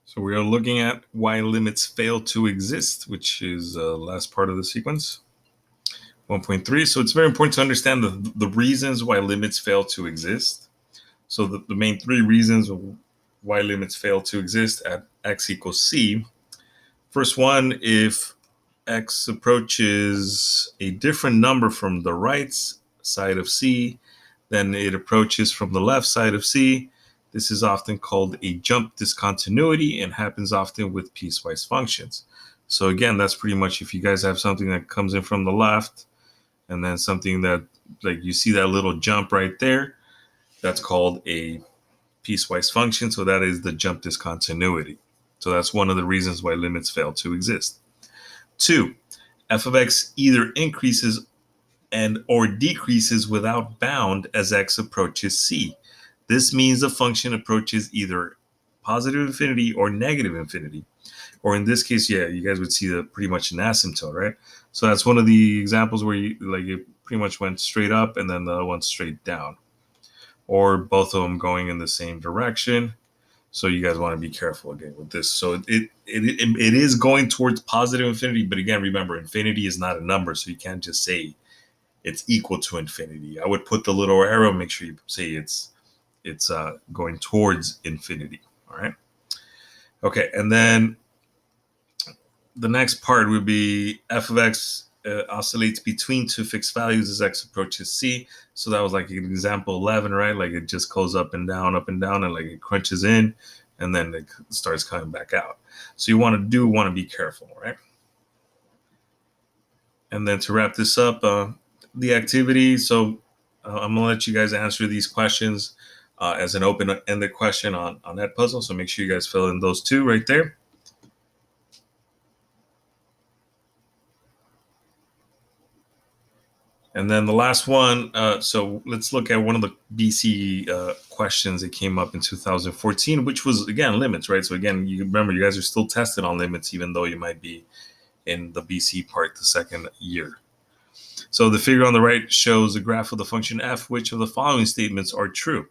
So we are looking at why limits fail to exist, which is the last part of the sequence, 1.3. So it's very important to understand the reasons why limits fail to exist. So the main three reasons why limits fail to exist at x equals c. First one, if x approaches a different number from the right side of c than it approaches from the left side of c. This is often called a jump discontinuity and happens often with piecewise functions. So again, that's pretty much if you guys have something that comes in from the left and then something that, like, you see that little jump right there, that's called a piecewise function. So that is the jump discontinuity. So that's one of the reasons why limits fail to exist. 2, f of x either increases and or decreases without bound as x approaches c. This means the function approaches either positive infinity or negative infinity. Or in this case, yeah, you guys would see the pretty much an asymptote, right? So that's one of the examples where it pretty much went straight up and then the other one straight down, or both of them going in the same direction. So you guys want to be careful again with this. So it is going towards positive infinity, but again, remember, infinity is not a number, so you can't just say it's equal to infinity. I would put the little arrow, make sure you say it's going towards infinity. All right. Okay, and then the next part would be f of x oscillates between two fixed values as x approaches c. So that was like an example 11, right? Like it just goes up and down, and like it crunches in, and then it starts coming back out. So you want to be careful, right? And then to wrap this up, the activity. So I'm gonna let you guys answer these questions as an open-ended question on Edpuzzle. So make sure you guys fill in those two right there. And then the last one, so let's look at one of the BC questions that came up in 2014, which was, again, limits, right? So again, you remember, you guys are still tested on limits, even though you might be in the BC part the second year. So the figure on the right shows a graph of the function f. Which of the following statements are true?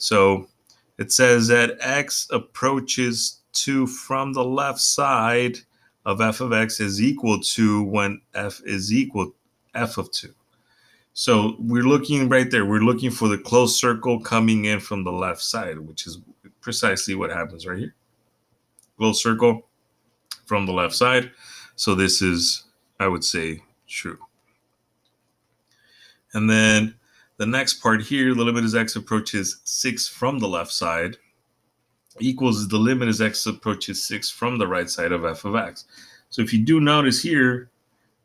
So it says that x approaches 2 from the left side of f of x is equal to when f is equal f of 2. So we're looking right there. We're looking for the closed circle coming in from the left side, which is precisely what happens right here. Closed circle from the left side. So this is, I would say, true. And then the next part here, the limit as x approaches 6 from the left side equals the limit as x approaches 6 from the right side of f of x. So if you do notice here,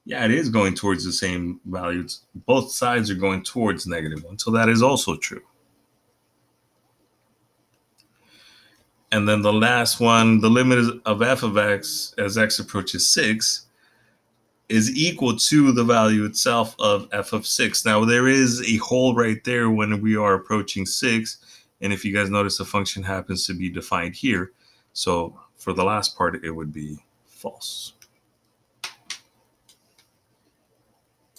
yeah, it is going towards the same values. Both sides are going towards -1. So that is also true. And then the last one, the limit of f of x as x approaches 6 is equal to the value itself of f of 6. Now, there is a hole right there when we are approaching 6. And if you guys notice, the function happens to be defined here. So for the last part, it would be false.